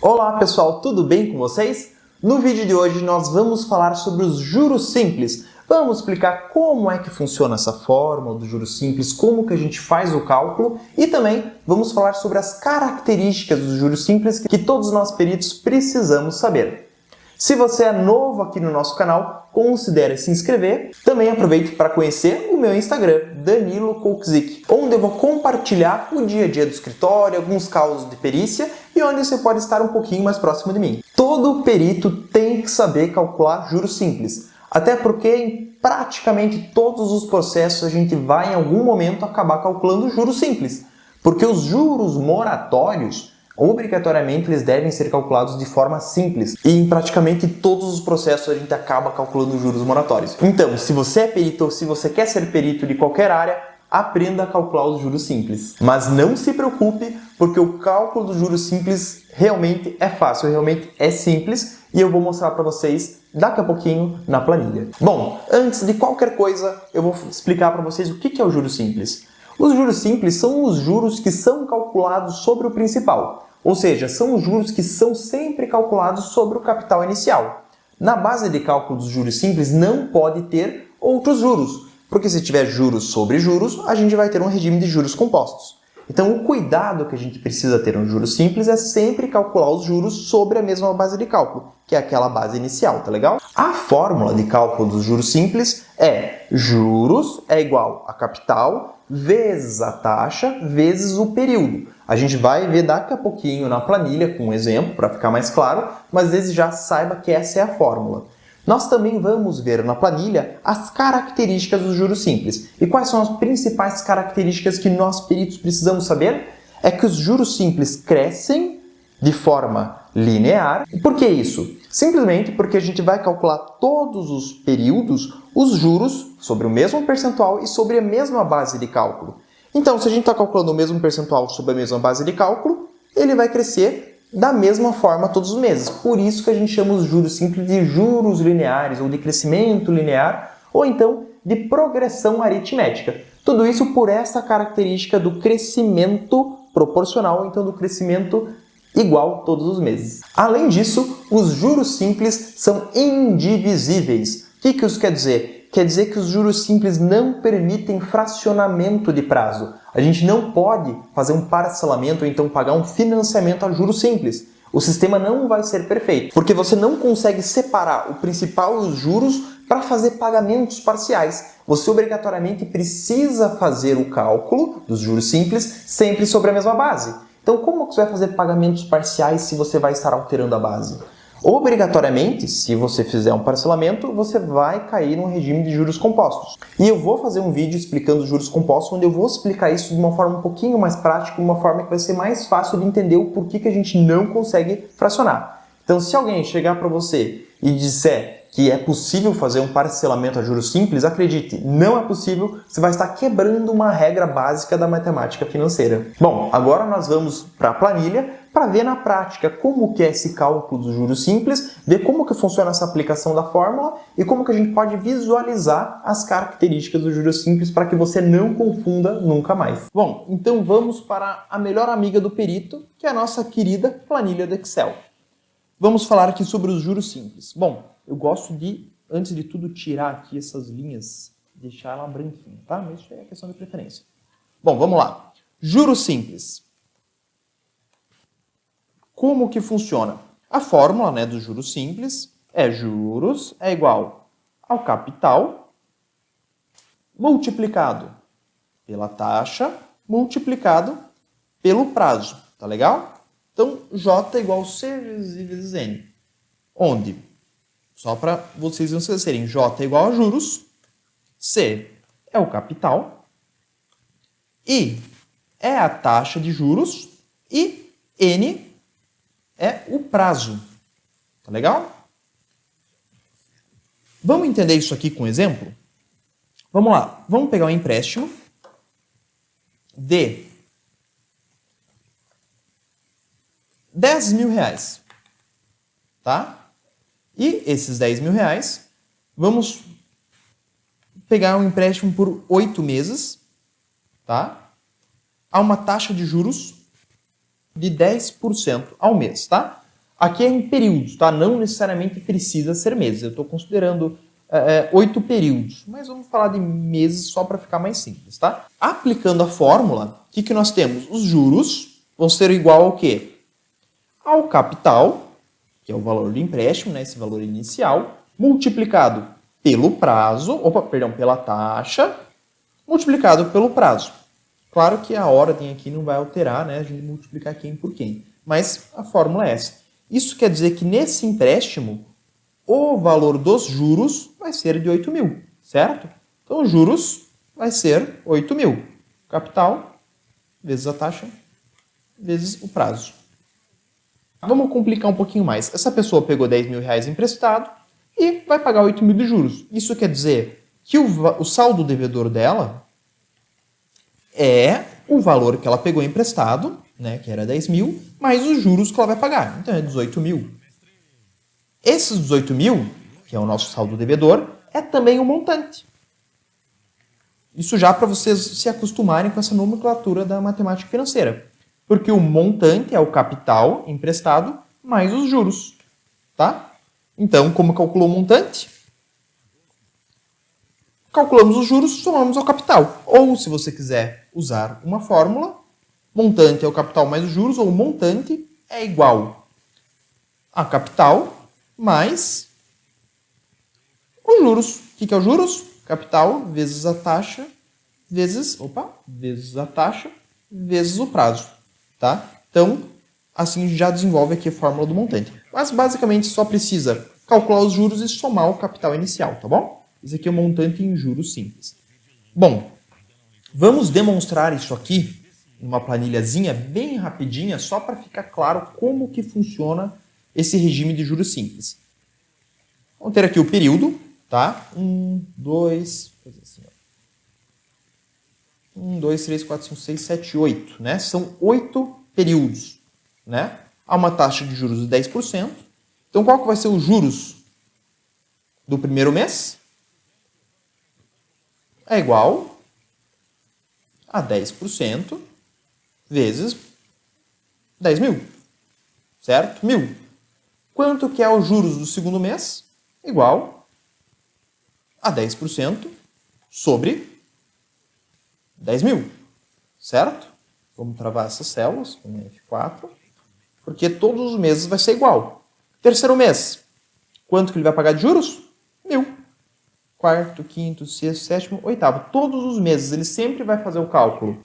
Olá pessoal, tudo bem com vocês? No vídeo de hoje nós vamos falar sobre os juros simples. Vamos explicar como é que funciona essa fórmula do juros simples, como que a gente faz o cálculo e também vamos falar sobre as características dos juros simples que todos nós peritos precisamos saber. Se você é novo aqui no nosso canal, considere se inscrever. Também aproveite para conhecer o meu Instagram, Danilo Koukzik, onde eu vou compartilhar o dia a dia do escritório, alguns causos de perícia e onde você pode estar um pouquinho mais próximo de mim. Todo perito tem que saber calcular juros simples, até porque em praticamente todos os processos a gente vai em algum momento acabar calculando juros simples, porque os juros moratórios obrigatoriamente eles devem ser calculados de forma simples e em praticamente todos os processos a gente acaba calculando juros moratórios. Então, se você é perito ou se você quer ser perito de qualquer área, aprenda a calcular os juros simples. Mas não se preocupe, porque o cálculo dos juros simples realmente é fácil, realmente é simples e eu vou mostrar para vocês daqui a pouquinho na planilha. Bom, antes de qualquer coisa, eu vou explicar para vocês o que é o juro simples. Os juros simples são os juros que são calculados sobre o principal. Ou seja, são os juros que são sempre calculados sobre o capital inicial. Na base de cálculo dos juros simples não pode ter outros juros, porque se tiver juros sobre juros, a gente vai ter um regime de juros compostos. Então o cuidado que a gente precisa ter no juros simples é sempre calcular os juros sobre a mesma base de cálculo, que é aquela base inicial, tá legal? A fórmula de cálculo dos juros simples é juros é igual a capital vezes a taxa vezes o período. A gente vai ver daqui a pouquinho na planilha com um exemplo para ficar mais claro, mas desde já saiba que essa é a fórmula. Nós também vamos ver na planilha as características dos juros simples. E quais são as principais características que nós peritos precisamos saber? É que os juros simples crescem de forma linear. E por que isso? Simplesmente porque a gente vai calcular todos os períodos os juros sobre o mesmo percentual e sobre a mesma base de cálculo. Então, se a gente está calculando o mesmo percentual sobre a mesma base de cálculo, ele vai crescer da mesma forma todos os meses. Por isso que a gente chama os juros simples de juros lineares, ou de crescimento linear, ou então de progressão aritmética. Tudo isso por essa característica do crescimento proporcional, então do crescimento igual todos os meses. Além disso, os juros simples são indivisíveis. O que isso quer dizer? Quer dizer que os juros simples não permitem fracionamento de prazo. A gente não pode fazer um parcelamento ou então pagar um financiamento a juros simples. O sistema não vai ser perfeito, porque você não consegue separar o principal e os juros para fazer pagamentos parciais. Você obrigatoriamente precisa fazer o cálculo dos juros simples sempre sobre a mesma base. Então, como que você vai fazer pagamentos parciais se você vai estar alterando a base? Obrigatoriamente, se você fizer um parcelamento, você vai cair num regime de juros compostos. E eu vou fazer um vídeo explicando os juros compostos, onde eu vou explicar isso de uma forma um pouquinho mais prática, uma forma que vai ser mais fácil de entender o porquê que a gente não consegue fracionar. Então, se alguém chegar para você e disser que é possível fazer um parcelamento a juros simples, acredite, não é possível, você vai estar quebrando uma regra básica da matemática financeira. Bom, agora nós vamos para a planilha para ver na prática como que é esse cálculo dos juros simples, ver como que funciona essa aplicação da fórmula e como que a gente pode visualizar as características dos juros simples para que você não confunda nunca mais. Bom, então vamos para a melhor amiga do perito, que é a nossa querida planilha do Excel. Vamos falar aqui sobre os juros simples. Bom, eu gosto de, antes de tudo, tirar aqui essas linhas, deixar ela branquinha, tá? Mas isso é questão de preferência. Bom, vamos lá. Juros simples. Como que funciona? A fórmula, dos juros simples é juros é igual ao capital multiplicado pela taxa multiplicado pelo prazo. Tá legal? Então, J é igual a C vezes N. Onde? Só para vocês não esquecerem, J é igual a juros, C é o capital, I é a taxa de juros e N é o prazo. Tá legal? Vamos entender isso aqui com um exemplo? Vamos lá. Vamos pegar um empréstimo de R$10.000, tá? E esses R$10.000, vamos pegar um empréstimo por 8 meses, tá? A uma taxa de juros de 10% ao mês, tá? Aqui é em períodos, tá? Não necessariamente precisa ser meses. Eu estou considerando 8 períodos, mas vamos falar de meses só para ficar mais simples, tá? Aplicando a fórmula, o que nós temos? Os juros vão ser igual ao quê? Ao capital, que é o valor do empréstimo, né? Esse valor inicial, multiplicado pelo prazo, pela taxa, multiplicado pelo prazo. Claro que a ordem aqui não vai alterar, né? A gente multiplicar quem por quem. Mas a fórmula é essa. Isso quer dizer que nesse empréstimo, o valor dos juros vai ser de 8 mil, certo? Então, os juros vai ser 8 mil. Capital vezes a taxa vezes o prazo. Vamos complicar um pouquinho mais. Essa pessoa pegou 10 mil reais emprestado e vai pagar 8 mil de juros. Isso quer dizer que o saldo devedor dela é o valor que ela pegou emprestado, né, que era 10 mil, mais os juros que ela vai pagar. Então é 18 mil. Esses 18 mil, que é o nosso saldo devedor, é também o montante. Isso já para vocês se acostumarem com essa nomenclatura da matemática financeira. Porque o montante é o capital emprestado mais os juros. Tá? Então, como calculou o montante? Calculamos os juros, somamos ao capital. Ou, se você quiser usar uma fórmula, montante é o capital mais os juros, ou montante é igual a capital mais os juros. O que é os juros? Capital vezes a taxa vezes a taxa vezes o prazo. Tá? Então, assim já desenvolve aqui a fórmula do montante. Mas, basicamente, só precisa calcular os juros e somar o capital inicial, tá bom? Esse aqui é o montante em juros simples. Bom, vamos demonstrar isso aqui numa planilhazinha bem rapidinha, só para ficar claro como que funciona esse regime de juros simples. Vamos ter aqui o período, tá? 1, 2, 3, 4, 5, 6, 7, 8, né? São 8 períodos, né? Há uma taxa de juros de 10%. Então, qual que vai ser os juros do primeiro mês? É igual a 10% vezes 10 mil, certo? 1.000. Quanto que é os juros do segundo mês? Igual a 10% sobre 10 mil, certo? Vamos travar essas células com F4, porque todos os meses vai ser igual. Terceiro mês, quanto que ele vai pagar de juros? 1.000. Quarto, quinto, sexto, sétimo, oitavo. Todos os meses ele sempre vai fazer o cálculo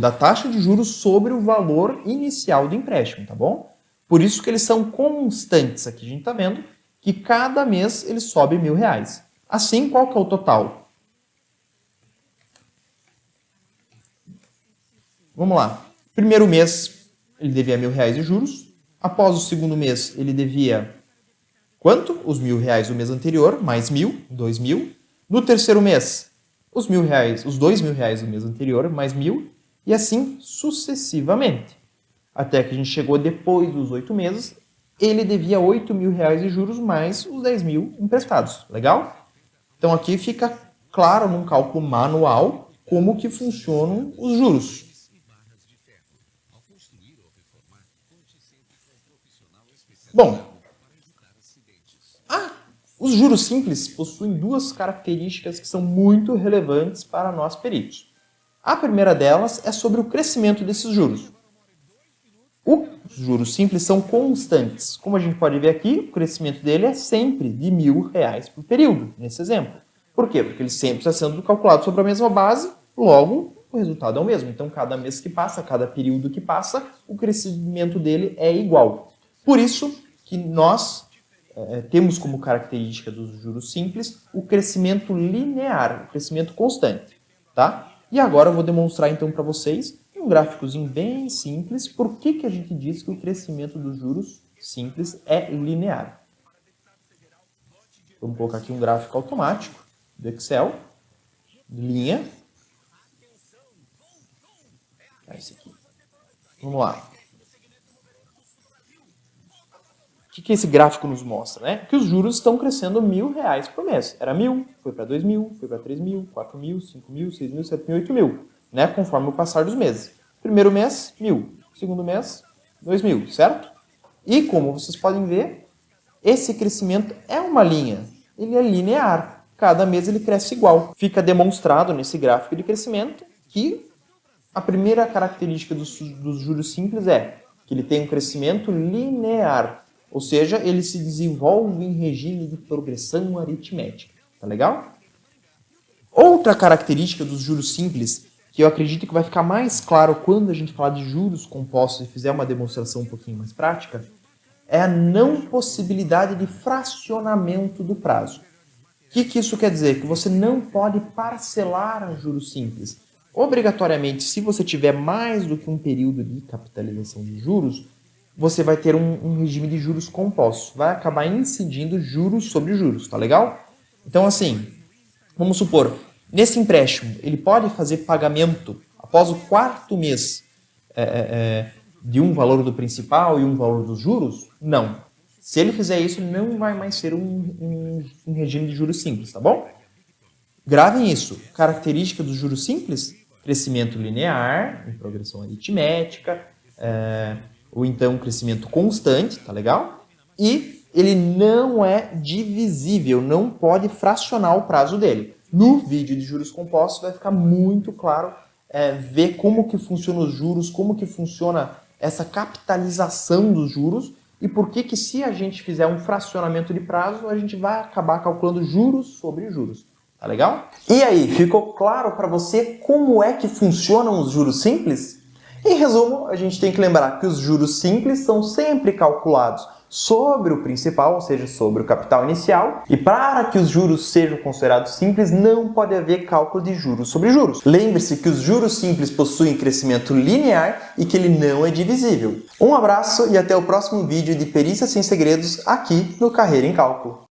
da taxa de juros sobre o valor inicial do empréstimo, tá bom? Por isso que eles são constantes. Aqui a gente está vendo que cada mês ele sobe R$1.000. Assim, qual que é o total? Vamos lá. Primeiro mês ele devia R$1.000 de juros. Após o segundo mês ele devia quanto? Os R$1.000 do mês anterior, mais 1.000, 2.000. No terceiro mês, os R$1.000, os R$2.000 do mês anterior, mais 1.000. E assim sucessivamente. Até que a gente chegou depois dos 8 meses, ele devia R$8.000 de juros mais os 10.000 emprestados. Legal? Então aqui fica claro num cálculo manual como que funcionam os juros. Bom, os juros simples possuem duas características que são muito relevantes para nós peritos. A primeira delas é sobre o crescimento desses juros. Os juros simples são constantes. Como a gente pode ver aqui, o crescimento dele é sempre de R$1.000 por período, nesse exemplo. Por quê? Porque ele sempre está sendo calculado sobre a mesma base, logo o resultado é o mesmo. Então, cada mês que passa, cada período que passa, o crescimento dele é igual. Por isso que nós temos como característica dos juros simples o crescimento linear, o crescimento constante. Tá? E agora eu vou demonstrar então para vocês, um gráficozinho bem simples, por que a gente diz que o crescimento dos juros simples é linear. Vamos colocar aqui um gráfico automático do Excel, linha. Esse aqui. Vamos lá. O que esse gráfico nos mostra? Né? Que os juros estão crescendo R$1.000 por mês. Era 1.000, foi para 2.000, foi para 3.000, 4.000, 5.000, 6.000, 7.000, 8.000. Né? Conforme o passar dos meses. Primeiro mês, 1.000. Segundo mês, 2.000, certo? E como vocês podem ver, esse crescimento é uma linha, ele é linear. Cada mês ele cresce igual. Fica demonstrado nesse gráfico de crescimento que a primeira característica dos juros simples é que ele tem um crescimento linear, ou seja, ele se desenvolve em regime de progressão aritmética. Tá legal? Outra característica dos juros simples, que eu acredito que vai ficar mais claro quando a gente falar de juros compostos e fizer uma demonstração um pouquinho mais prática, é a não possibilidade de fracionamento do prazo. O que isso quer dizer? Que você não pode parcelar juros simples. Obrigatoriamente, se você tiver mais do que um período de capitalização de juros, você vai ter um regime de juros compostos. Vai acabar incidindo juros sobre juros, tá legal? Então, assim, vamos supor, nesse empréstimo, ele pode fazer pagamento após o quarto mês de um valor do principal e um valor dos juros? Não. Se ele fizer isso, não vai mais ser um regime de juros simples, tá bom? Gravem isso. Característica dos juros simples: crescimento linear, em progressão aritmética, ou então crescimento constante, tá legal? E ele não é divisível, não pode fracionar o prazo dele. No vídeo de juros compostos vai ficar muito claro ver como que funcionam os juros, como que funciona essa capitalização dos juros e por que se a gente fizer um fracionamento de prazo, a gente vai acabar calculando juros sobre juros. Tá legal? E aí, ficou claro para você como é que funcionam os juros simples? Em resumo, a gente tem que lembrar que os juros simples são sempre calculados sobre o principal, ou seja, sobre o capital inicial, e para que os juros sejam considerados simples, não pode haver cálculo de juros sobre juros. Lembre-se que os juros simples possuem crescimento linear e que ele não é divisível. Um abraço e até o próximo vídeo de Perícia Sem Segredos aqui no Carreira em Cálculo.